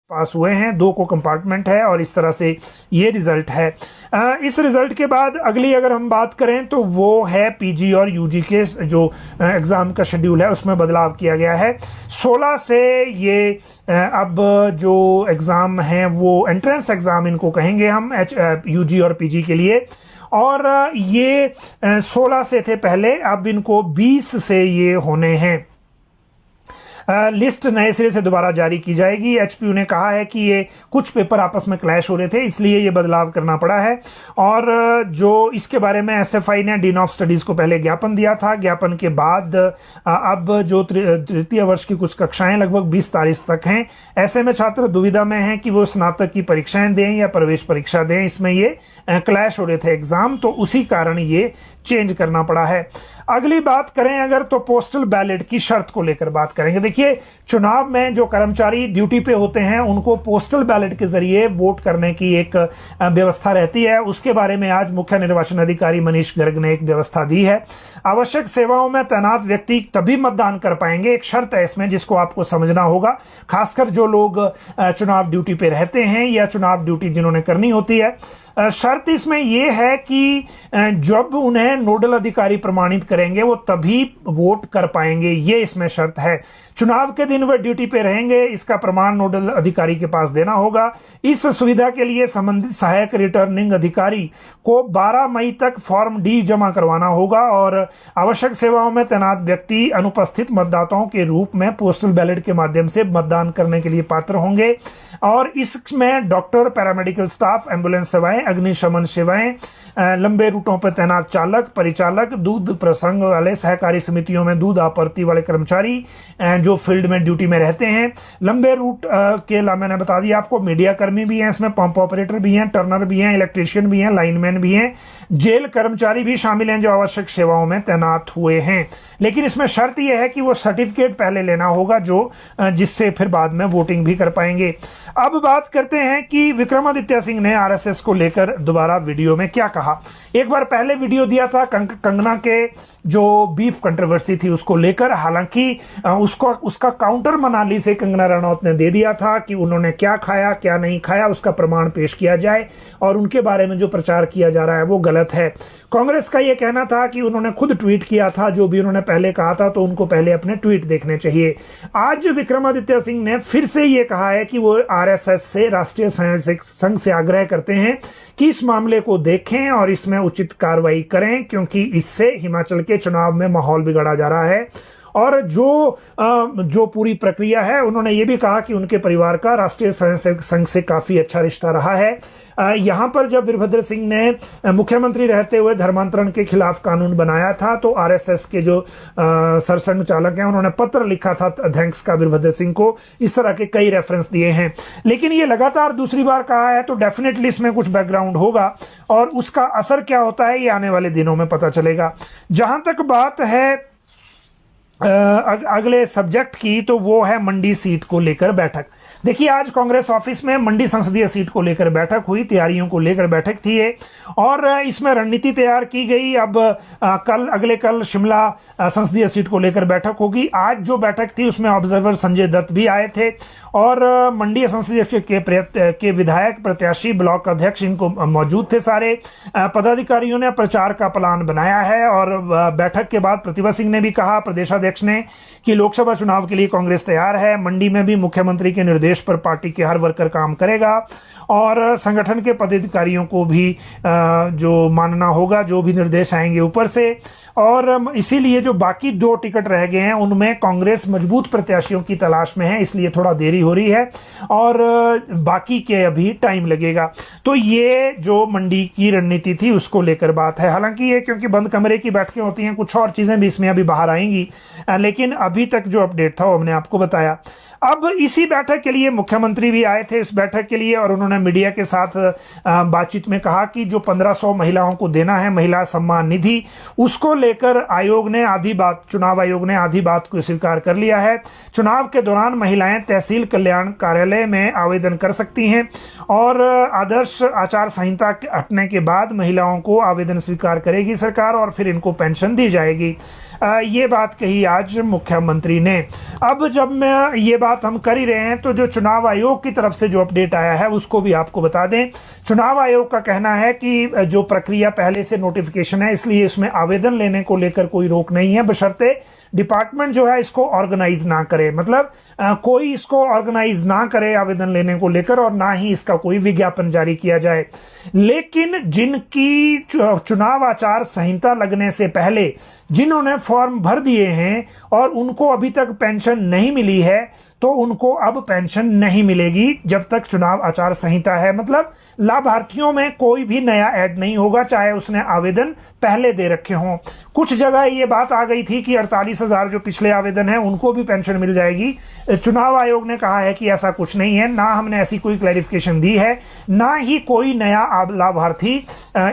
पास हुए हैं, 2 को कंपार्टमेंट है और इस तरह से ये रिजल्ट है। इस रिजल्ट के बाद अगली अगर हम बात करें तो वो है पीजी और यूजी के जो एग्ज़ाम का शेड्यूल है उसमें बदलाव किया गया है। 16 से ये अब जो एग्ज़ाम हैं वो एंट्रेंस एग्ज़ाम इनको कहेंगे हम यूजी और पीजी के लिए, और ये 16 से थे पहले, अब इनको 20 से ये होने हैं। लिस्ट नए सिरे से दोबारा जारी की जाएगी। एचपीयू ने कहा है कि ये कुछ पेपर आपस में क्लैश हो रहे थे इसलिए ये बदलाव करना पड़ा है, और जो इसके बारे में एसएफआई ने डीन ऑफ स्टडीज को पहले ज्ञापन दिया था। ज्ञापन के बाद अब जो तृतीय वर्ष की कुछ कक्षाएं लगभग 20 तारीख तक हैं, ऐसे में छात्र दुविधा में हैं कि वो स्नातक की परीक्षाएं दें या प्रवेश परीक्षा दें। इसमें ये क्लैश हो रहे थे एग्जाम, तो उसी कारण ये चेंज करना पड़ा है। अगली बात करें अगर तो पोस्टल बैलेट की शर्त को लेकर बात करेंगे। देखिए, चुनाव में जो कर्मचारी ड्यूटी पे होते हैं उनको पोस्टल बैलेट के जरिए वोट करने की एक व्यवस्था रहती है। उसके बारे में आज मुख्य निर्वाचन अधिकारी मनीष गर्ग ने एक व्यवस्था दी है। आवश्यक सेवाओं में तैनात व्यक्ति तभी मतदान कर पाएंगे, एक शर्त है इसमें जिसको आपको समझना होगा, खासकर जो लोग चुनाव ड्यूटी पे रहते हैं या चुनाव ड्यूटी जिन्होंने करनी होती है। शर्त इसमें यह है कि जब उन्हें नोडल अधिकारी प्रमाणित करेंगे वो तभी वोट कर पाएंगे, ये इसमें शर्त है। चुनाव के दिन वह ड्यूटी पे रहेंगे, इसका प्रमाण नोडल अधिकारी के पास देना होगा। इस सुविधा के लिए संबंधित सहायक रिटर्निंग अधिकारी को 12 मई तक फॉर्म डी जमा करवाना होगा, और आवश्यक सेवाओं में तैनात व्यक्ति अनुपस्थित मतदाताओं के रूप में पोस्टल बैलेट के माध्यम से मतदान करने के लिए पात्र होंगे। और इसमें डॉक्टर, पैरामेडिकल स्टाफ, एम्बुलेंस सेवाएं, अग्निशमन सेवाएं, लंबे रूटों पर तैनात चालक, परिचालक, दूध प्रसंग वाले, सहकारी समितियों में दूध आपूर्ति वाले कर्मचारी जो फील्ड में ड्यूटी में रहते हैं, लंबे रूट के अलावा मैंने बता दिया आपको मीडिया कर्मी भी हैं, इसमें पंप ऑपरेटर भी हैं, टर्नर भी हैं, इलेक्ट्रीशियन भी हैं, लाइनमैन भी हैं, जेल कर्मचारी भी शामिल हैं जो आवश्यक सेवाओं में तैनात हुए हैं। लेकिन इसमें शर्त यह है कि वो सर्टिफिकेट पहले लेना होगा जो जिससे फिर बाद में वोटिंग भी कर पाएंगे। अब बात करते हैं कि विक्रमादित्य सिंह ने आरएसएस को लेकर दोबारा वीडियो में क्या कहा। एक बार पहले वीडियो दिया था कंगना के जो बीफ कंट्रोवर्सी थी उसको लेकर, हालांकि उसका काउंटर मनाली से कंगना रनौत ने दे दिया था कि उन्होंने क्या खाया क्या नहीं खाया उसका प्रमाण पेश किया जाए, और उनके बारे में जो प्रचार किया जा रहा है वो गलत है। कांग्रेस का यह कहना था कि उन्होंने खुद ट्वीट किया था जो भी उन्होंने पहले कहा था, तो उनको पहले अपने ट्वीट देखने चाहिए। आज विक्रमादित्य सिंह ने फिर से ये कहा है कि वो आरएसएस से, राष्ट्रीय स्वयंसेवक संघ से आग्रह करते हैं कि इस मामले को देखें और इसमें उचित कार्रवाई करें, क्योंकि इससे हिमाचल के चुनाव में माहौल बिगाड़ा जा रहा है। और जो पूरी प्रक्रिया है, उन्होंने ये भी कहा कि उनके परिवार का राष्ट्रीय स्वयंसेवक संघ से काफी अच्छा रिश्ता रहा है। यहां पर जब वीरभद्र सिंह ने मुख्यमंत्री रहते हुए धर्मांतरण के खिलाफ कानून बनाया था तो आरएसएस के जो सरसंघ चालक हैं उन्होंने पत्र लिखा था अध्यक्ष का वीरभद्र सिंह को, इस तरह के कई रेफरेंस दिए हैं। लेकिन ये लगातार दूसरी बार कहा है तो डेफिनेटली इसमें कुछ बैकग्राउंड होगा, और उसका असर क्या होता है ये आने वाले दिनों में पता चलेगा। जहां तक बात है अगले सब्जेक्ट की, तो वो है मंडी सीट को लेकर बैठक। देखिए, आज कांग्रेस ऑफिस में मंडी संसदीय सीट को लेकर बैठक हुई, तैयारियों को लेकर बैठक थी ये, और इसमें रणनीति तैयार की गई। अब कल शिमला संसदीय सीट को लेकर बैठक होगी। आज जो बैठक थी उसमें ऑब्जर्वर संजय दत्त भी आए थे, और मंडी संसदीय के विधायक, प्रत्याशी, ब्लॉक अध्यक्ष इनको मौजूद थे। सारे पदाधिकारियों ने प्रचार का प्लान बनाया है, और बैठक के बाद प्रतिभा सिंह ने भी कहा, प्रदेशाध्यक्ष ने, कि लोकसभा चुनाव के लिए कांग्रेस तैयार है। मंडी में भी मुख्यमंत्री के निर्देश पर पार्टी के हर वर्कर काम करेगा, और संगठन के पदाधिकारियों को भी जो मानना होगा, जो भी निर्देश आएंगे ऊपर से। और इसीलिए जो बाकी 2 टिकट रह गए हैं उनमें कांग्रेस मजबूत प्रत्याशियों की तलाश में है, इसलिए थोड़ा देरी हो रही है, और बाकी के अभी टाइम लगेगा। तो ये जो मंडी की रणनीति थी उसको लेकर बात है। हालांकि ये क्योंकि बंद कमरे की बैठकें होती हैं, कुछ और चीजें भी इसमें अभी बाहर आएंगी, लेकिन अभी तक जो अपडेट था वो हमने आपको बताया। अब इसी बैठक के लिए मुख्यमंत्री भी आए थे इस बैठक के लिए, और उन्होंने मीडिया के साथ बातचीत में कहा कि जो 1500 महिलाओं को देना है महिला सम्मान निधि, उसको लेकर चुनाव आयोग ने आधी बात को स्वीकार कर लिया है। चुनाव के दौरान महिलाएं तहसील कल्याण कार्यालय में आवेदन कर सकती हैं, और आदर्श आचार संहिता हटने के बाद महिलाओं को आवेदन स्वीकार करेगी सरकार, और फिर इनको पेंशन दी जाएगी। ये बात कही आज मुख्यमंत्री ने। अब जब मैं ये बात हम कर ही रहे हैं तो जो चुनाव आयोग की तरफ से जो अपडेट आया है उसको भी आपको बता दें। चुनाव आयोग का कहना है कि जो प्रक्रिया पहले से नोटिफिकेशन है इसलिए इसमें आवेदन लेने को लेकर कोई रोक नहीं है, बशर्ते डिपार्टमेंट जो है इसको ऑर्गेनाइज ना करे, मतलब कोई इसको ऑर्गेनाइज ना करे आवेदन लेने को लेकर, और ना ही इसका कोई विज्ञापन जारी किया जाए। लेकिन जिनकी चुनाव आचार संहिता लगने से पहले जिन्होंने फॉर्म भर दिए हैं और उनको अभी तक पेंशन नहीं मिली है, तो उनको अब पेंशन नहीं मिलेगी जब तक चुनाव आचार संहिता है। मतलब लाभार्थियों में कोई भी नया ऐड नहीं होगा, चाहे उसने आवेदन पहले दे रखे हों। कुछ जगह ये बात आ गई थी कि 48,000 जो पिछले आवेदन है उनको भी पेंशन मिल जाएगी। चुनाव आयोग ने कहा है कि ऐसा कुछ नहीं है, ना हमने ऐसी कोई क्लैरिफिकेशन दी है, ना ही कोई नया लाभार्थी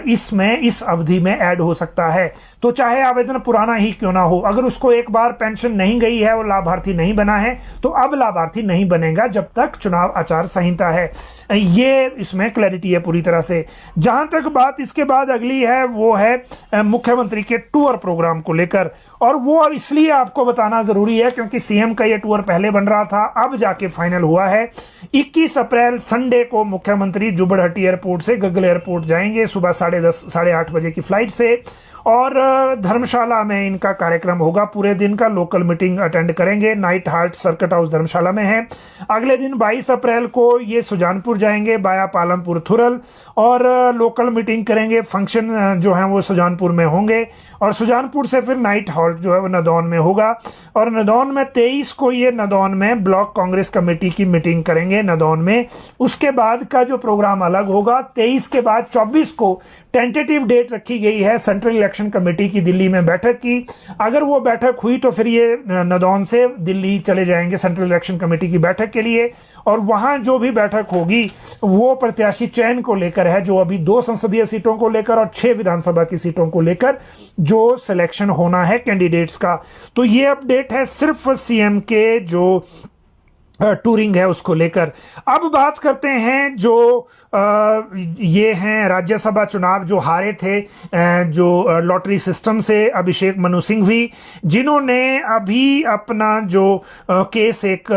इसमें इस अवधि में ऐड हो सकता है। तो चाहे आवेदन पुराना ही क्यों ना हो, अगर उसको एक बार पेंशन नहीं गई है और लाभार्थी नहीं बना है तो अब लाभार्थी नहीं बनेगा जब तक चुनाव आचार संहिता है। ये इसमें क्लैरिटी है पूरी तरह से। जहां तक बात इसके बाद अगली है वो है मुख्यमंत्री के टूर प्रोग्राम को लेकर, और वो अब इसलिए आपको बताना जरूरी है क्योंकि सीएम का ये टूर पहले बन रहा था, अब जाके फाइनल हुआ है। 21 अप्रैल संडे को मुख्यमंत्री जुबड़हट्टी एयरपोर्ट से गगल एयरपोर्ट जाएंगे सुबह 10:30 साढ़े 8 बजे की फ्लाइट से, और धर्मशाला में इनका कार्यक्रम होगा। पूरे दिन का लोकल मीटिंग अटेंड करेंगे, नाइट हाल्ट सर्किट हाउस धर्मशाला में है। अगले दिन 22 अप्रैल को ये सुजानपुर जाएंगे बाया पालमपुर थुरल, और लोकल मीटिंग करेंगे। फंक्शन जो है वो सुजानपुर में होंगे, और सुजानपुर से फिर नाइट हॉल्ट जो है वो नदौन में होगा। और नदौन में 23 को ये नदौन में ब्लॉक कांग्रेस कमेटी की मीटिंग करेंगे नदौन में। उसके बाद का जो प्रोग्राम अलग होगा। 23 के बाद 24 को टेंटेटिव डेट रखी गई है सेंट्रल इलेक्शन कमेटी की दिल्ली में बैठक की। अगर वो बैठक हुई तो फिर ये नदौन से दिल्ली चले जाएंगे सेंट्रल इलेक्शन कमेटी की बैठक के लिए, और वहां जो भी बैठक होगी वो प्रत्याशी चयन को लेकर है, जो अभी 2 संसदीय सीटों को लेकर और 6 विधानसभा की सीटों को लेकर जो सिलेक्शन होना है कैंडिडेट्स का। तो ये अपडेट है सिर्फ सीएम के जो टूरिंग है उसको लेकर। अब बात करते हैं जो ये हैं राज्यसभा चुनाव जो हारे थे जो लॉटरी सिस्टम से अभिषेक मनु सिंघवी, जिन्होंने अभी अपना जो केस एक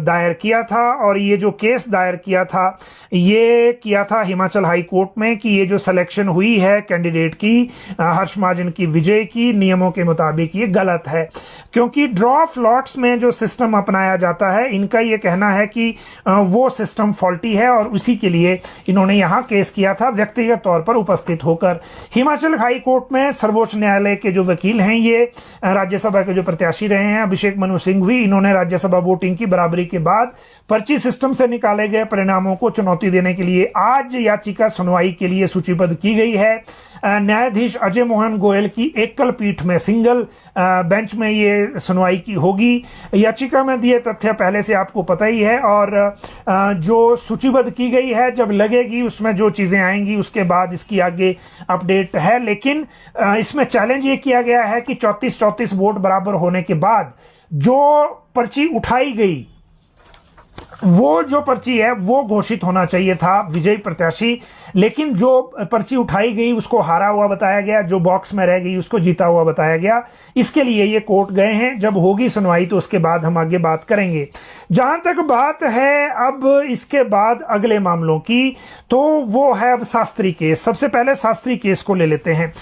दायर किया था, और ये जो केस दायर किया था ये किया था हिमाचल हाई कोर्ट में कि ये जो सिलेक्शन हुई है कैंडिडेट की हर्ष महाजन की विजय की नियमों के मुताबिक ये गलत है, क्योंकि ड्रॉ ऑफ लॉट्स में जो सिस्टम अपनाया जाता है इनका ये कहना है कि वो सिस्टम फॉल्टी है, और उसी के लिए इन्होंने यहां केस किया था व्यक्तिगत तौर पर उपस्थित होकर। हिमाचल हाई कोर्ट में सर्वोच्च न्यायालय के जो वकील हैं ये राज्यसभा के जो प्रत्याशी रहे हैं अभिषेक मनु सिंघवी, इन्होंने राज्यसभा वोटिंग की बराबरी के बाद पर्ची सिस्टम से निकाले गए परिणामों को चुनौती देने के लिए आज याचिका सुनवाई के लिए सूचीबद्ध की गई है। न्यायाधीश अजय मोहन गोयल की एकल पीठ में सिंगल बेंच में ये सुनवाई की होगी। याचिका में दिए तथ्य पहले से आपको पता ही है, और जो सूचीबद्ध की गई है जब लगेगी उसमें जो चीजें आएंगी उसके बाद इसकी आगे अपडेट है। लेकिन इसमें चैलेंज ये किया गया है कि 34-34 वोट बराबर होने के बाद जो पर्ची उठाई गई वो जो पर्ची है वो घोषित होना चाहिए था विजयी प्रत्याशी, लेकिन जो पर्ची उठाई गई उसको हारा हुआ बताया गया, जो बॉक्स में रह गई उसको जीता हुआ बताया गया। इसके लिए ये कोर्ट गए हैं, जब होगी सुनवाई तो उसके बाद हम आगे बात करेंगे। जहां तक बात है अब इसके बाद अगले मामलों की, तो वो है अब शास्त्री केस। सबसे पहले शास्त्री केस को ले लेते हैं।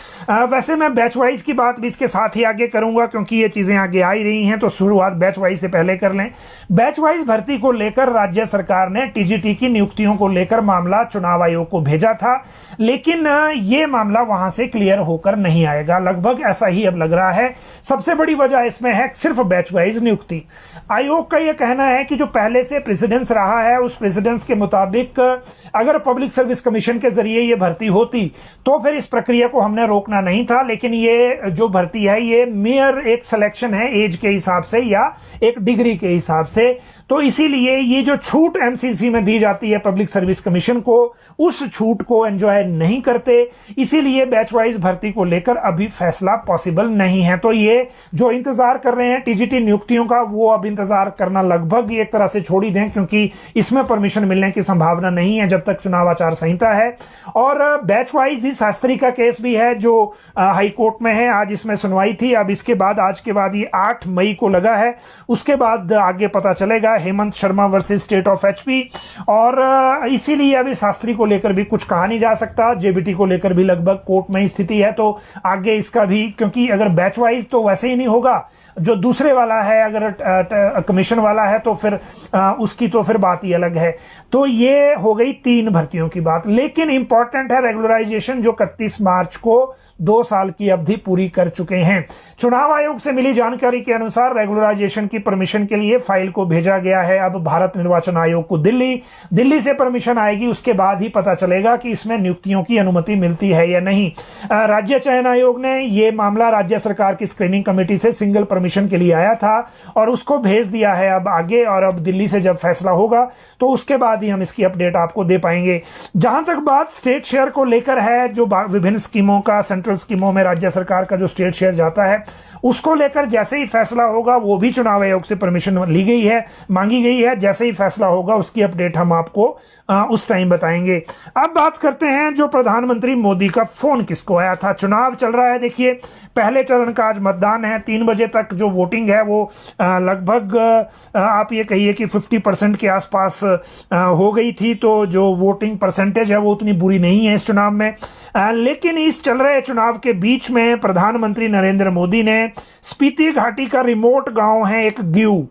वैसे मैं बैच वाइज की बात भी इसके साथ ही आगे करूंगा क्योंकि ये चीजें आगे आ ही रही हैं, तो शुरुआत बैच वाइज से पहले कर लें। बैच वाइज भर्ती को लेकर राज्य सरकार ने टीजीटी की नियुक्तियों को लेकर मामला चुनाव आयोग को भेजा था, लेकिन ये मामला वहां से क्लियर होकर नहीं आएगा, लगभग ऐसा ही अब लग रहा है। सबसे बड़ी वजह इसमें है सिर्फ बैच वाइज नियुक्ति। आयोग का यह कहना है कि जो पहले से प्रेसिडेंस रहा है उस प्रेसिडेंस के मुताबिक अगर पब्लिक सर्विस कमीशन के जरिए ये भर्ती होती तो फिर इस प्रक्रिया को हमने रोकना नहीं था, लेकिन ये जो भर्ती है ये मेयर एक सिलेक्शन है एज के हिसाब से या एक डिग्री के हिसाब से। तो इसीलिए ये जो छूट एमसीसी में दी जाती है पब्लिक सर्विस कमीशन को, उस छूट को एंजॉय नहीं करते, इसीलिए बैच वाइज भर्ती को लेकर अभी फैसला पॉसिबल नहीं है। तो ये जो इंतजार कर रहे हैं टीजीटी नियुक्तियों का, वो अब इंतजार करना लगभग एक तरह से छोड़ ही दें, क्योंकि इसमें परमिशन मिलने की संभावना नहीं है जब तक चुनाव आचार संहिता है। और बैच वाइज ही शास्त्री का केस भी है जो हाई कोर्ट में है, आज इसमें सुनवाई थी। अब इसके बाद, आज के बाद ये 8 मई को लगा है, उसके बाद आगे पता चलेगा। Hemant Sharma versus state of HP, और इसीलिए अभी शास्त्री को लेकर भी कुछ कहा नहीं जा सकता। जेबीटी को लेकर भी लगभग कोर्ट में ही स्थिति है, तो आगे इसका भी, क्योंकि अगर बैच वाइज तो वैसे ही नहीं होगा, जो दूसरे वाला है अगर कमीशन वाला है तो फिर उसकी तो फिर बात ही अलग है। तो ये हो गई 3 भर्तियों की बात। लेकिन इंपॉर्टेंट है रेगुलराइजेशन, जो 31 मार्च को 2 साल की अवधि पूरी कर चुके हैं। चुनाव आयोग से मिली जानकारी के अनुसार रेगुलराइजेशन की परमिशन के लिए फाइल को भेजा गया है अब भारत निर्वाचन आयोग को दिल्ली से परमिशन आएगी, उसके बाद ही पता चलेगा कि इसमें नियुक्तियों की अनुमति मिलती है या नहीं। राज्य चयन आयोग ने यह मामला राज्य सरकार की स्क्रीनिंग कमेटी से सिंगल परमिशन के लिए आया था और उसको भेज दिया है अब आगे, और अब दिल्ली से जब फैसला होगा तो उसके बाद ही हम इसकी अपडेट आपको दे पाएंगे। जहां तक बात स्टेट शेयर को लेकर है, जो विभिन्न स्कीमों का, सेंट्रल स्कीमों में राज्य सरकार का जो स्टेट शेयर जाता है, उसको लेकर जैसे ही फैसला होगा, वो भी चुनाव आयोग से परमिशन ली गई है, मांगी गई है। जैसे ही फैसला होगा उसकी अपडेट हम आपको उस टाइम बताएंगे। अब बात करते हैं जो प्रधानमंत्री मोदी का फोन किसको आया था। चुनाव चल रहा है, देखिए पहले चरण का आज मतदान है, 3 बजे तक जो वोटिंग है वो लगभग आप ये कहिए कि 50% के आसपास हो गई थी। तो जो वोटिंग परसेंटेज है वो उतनी बुरी नहीं है इस चुनाव में। लेकिन इस चल रहे चुनाव के बीच में प्रधानमंत्री नरेंद्र मोदी ने स्पीति घाटी का रिमोट गांव है एक ग्यू,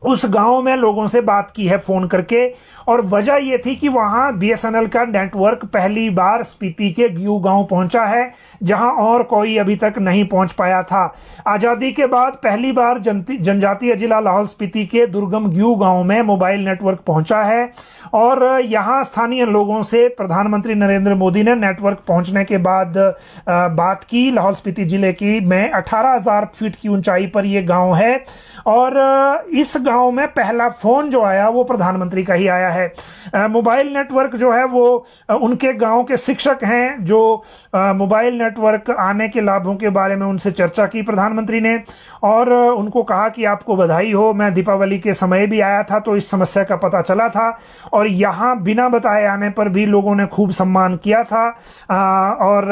उस गांव में लोगों से बात की है फोन करके, और वजह यह थी कि वहां बीएसएनएल का नेटवर्क पहली बार स्पीति के ग्यू गांव पहुंचा है, जहां और कोई अभी तक नहीं पहुंच पाया था। आजादी के बाद पहली बार जनजातीय जिला लाहौल स्पीति के दुर्गम ग्यू गांव में मोबाइल नेटवर्क पहुंचा है, और यहां स्थानीय लोगों से प्रधानमंत्री नरेंद्र मोदी ने नेटवर्क पहुंचने के बाद बात की। लाहौल स्पीति जिले की में 18,000 फीट की ऊंचाई पर यह गांव है, और इस गांव में पहला फोन जो आया वो प्रधानमंत्री का ही आया है। मोबाइल नेटवर्क जो है वो उनके गांव के शिक्षक हैं जो मोबाइल नेटवर्क आने के लाभों के बारे में उनसे चर्चा की प्रधानमंत्री ने, और उनको कहा कि आपको बधाई हो, मैं दीपावली के समय भी आया था तो इस समस्या का पता चला था, और यहाँ बिना बताए आने पर भी लोगों ने खूब सम्मान किया था। और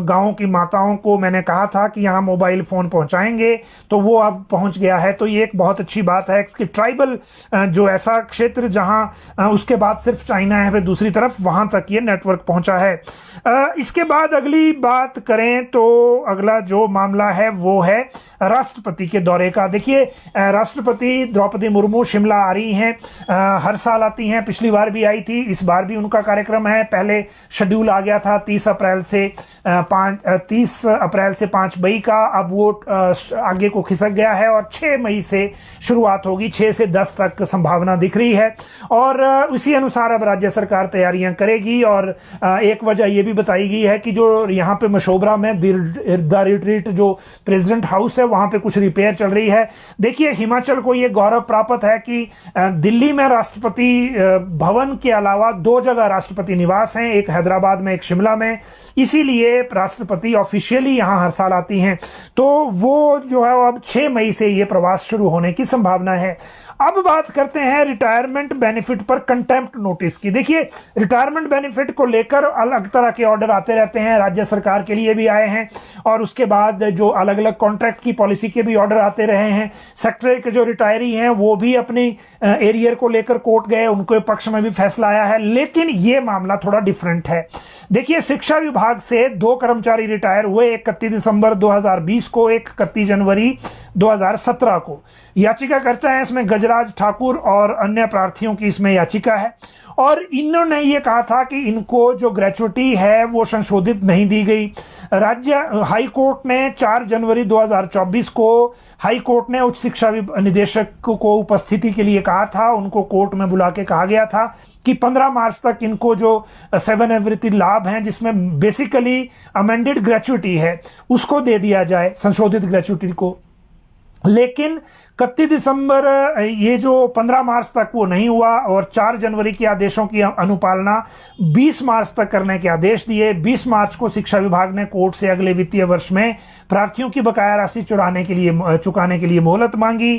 गांव की माताओं को मैंने कहा था कि यहाँ मोबाइल फोन पहुंचाएंगे, तो वो अब पहुंच गया है। तो ये एक बहुत अच्छी बात है कि ट्राइबल जो ऐसा क्षेत्र जहां उसके बाद सिर्फ चाइना है, फिर दूसरी तरफ वहां तक ये नेटवर्क पहुंचा है। इसके बाद अगली बात करें तो अगला जो मामला है वो है राष्ट्रपति के दौरे का। देखिए राष्ट्रपति द्रौपदी मुर्मू शिमला आ रही हैं, हर साल आती हैं, पिछली बार भी आई थी, इस बार भी उनका कार्यक्रम है। पहले शेड्यूल आ गया था 30 अप्रैल से 5 मई का, अब वो आगे को खिसक गया है और 6 मई से शुरुआत होगी, 6 से 10 तक संभावना दिख रही है, और उसी अनुसार अब राज्य सरकार तैयारियां करेगी। और एक वजह यह भी बताई गई है कि जो यहाँ पे मशोबरा में द रिट्रीट जो प्रेसिडेंट हाउस है वहां पे कुछ रिपेयर चल रही है। देखिए हिमाचल को यह गौरव प्राप्त है कि दिल्ली में राष्ट्रपति भवन के अलावा 2 जगह राष्ट्रपति निवास हैं, एक हैदराबाद में, एक शिमला में, इसीलिए राष्ट्रपति ऑफिशियली यहां हर साल आती हैं। तो वो जो है अब 6 मई से ये प्रवास शुरू होने की संभावना है। अब बात करते हैं रिटायरमेंट बेनिफिट पर कंटेम्प्ट नोटिस की। देखिए रिटायरमेंट बेनिफिट को लेकर अलग तरह के ऑर्डर आते रहते हैं, राज्य सरकार के लिए भी आए हैं, और उसके बाद जो अलग अलग कॉन्ट्रैक्ट की पॉलिसी के भी ऑर्डर आते रहे हैं। सेक्रेटरी के जो रिटायरी हैं वो भी अपनी एरियर को लेकर कोर्ट गए, उनके पक्ष में भी फैसला आया है, लेकिन ये मामला थोड़ा डिफरेंट है। देखिए शिक्षा विभाग से 2 कर्मचारी रिटायर हुए, एक 31 दिसंबर 2020 को, एक 31 जनवरी 2017 को। याचिकाकर्ता है इसमें गजराज ठाकुर और अन्य प्रार्थियों की इसमें याचिका है, और इन्होंने ये कहा था कि इनको जो ग्रेचुइटी है वो संशोधित नहीं दी गई। राज्य हाई कोर्ट ने 4 जनवरी 2024 को हाई कोर्ट ने उच्च शिक्षा निदेशक को उपस्थिति के लिए कहा था, उनको कोर्ट में बुला के कहा गया था कि 15 मार्च तक इनको जो 7 एवरीथिंग लाभ हैं जिसमें बेसिकली अमेंडेड ग्रेचुइटी है उसको दे दिया जाए, संशोधित ग्रेचुइटी को। लेकिन 31 दिसंबर ये जो 15 मार्च तक वो नहीं हुआ और 4 जनवरी के आदेशों की अनुपालना 20 मार्च तक करने के आदेश दिए। 20 मार्च को शिक्षा विभाग ने कोर्ट से अगले वित्तीय वर्ष में प्रार्थियों की बकाया राशि चुकाने के लिए मोहलत मांगी।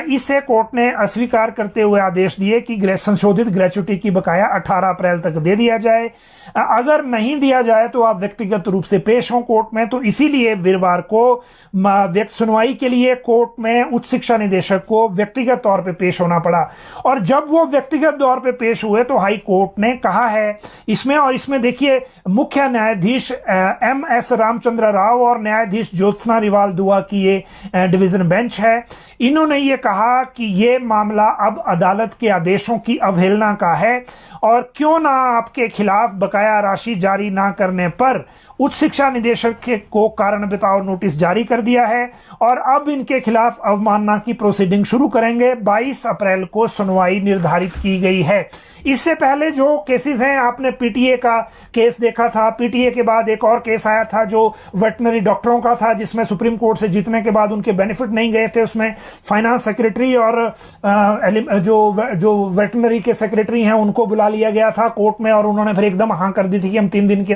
इसे कोर्ट ने अस्वीकार करते हुए आदेश दिए कि संशोधित ग्रेच्युटी की बकाया 18 अप्रैल तक दे दिया जाए। अगर नहीं दिया जाए तो आप व्यक्तिगत रूप से पेश हों कोर्ट में। तो इसीलिए वीरवार को सुनवाई के लिए कोर्ट में उच्च शिक्षा निदेशक को व्यक्तिगत तौर पे पेश होना पड़ा। और जब वो व्यक्तिगत तौर पे पेश हुए तो हाई कोर्ट ने कहा है इसमें देखिए, मुख्य न्यायाधीश MS रामचंद्र राव और न्यायाधीश ज्योत्सना रिवाल दुआ की ये डिवीजन बेंच है। इन्होंने ये कहा कि ये मामला अब अदालत के आदेशों की अवहेलना का है और क्यों ना आपके खिलाफ बकाया राशि जारी ना करने पर उच्च शिक्षा निदेशक को कारण बताओ नोटिस जारी कर दिया है और अब इनके खिलाफ अवमानना की प्रोसीडिंग शुरू करेंगे। 22 अप्रैल को सुनवाई निर्धारित की गई है। इससे पहले जो केसेस हैं, आपने पीटीए का केस देखा था। पीटीए के बाद एक और केस आया था जो वेटनरी डॉक्टरों का था, जिसमें सुप्रीम कोर्ट से जीतने के बाद उनके बेनिफिट नहीं गए थे। उसमें फाइनेंस सेक्रेटरी और जो वेटनरी के सेक्रेटरी हैं उनको बुला लिया गया था कोर्ट में और उन्होंने फिर एकदम हाँ कर दी थी कि हम 3 दिन के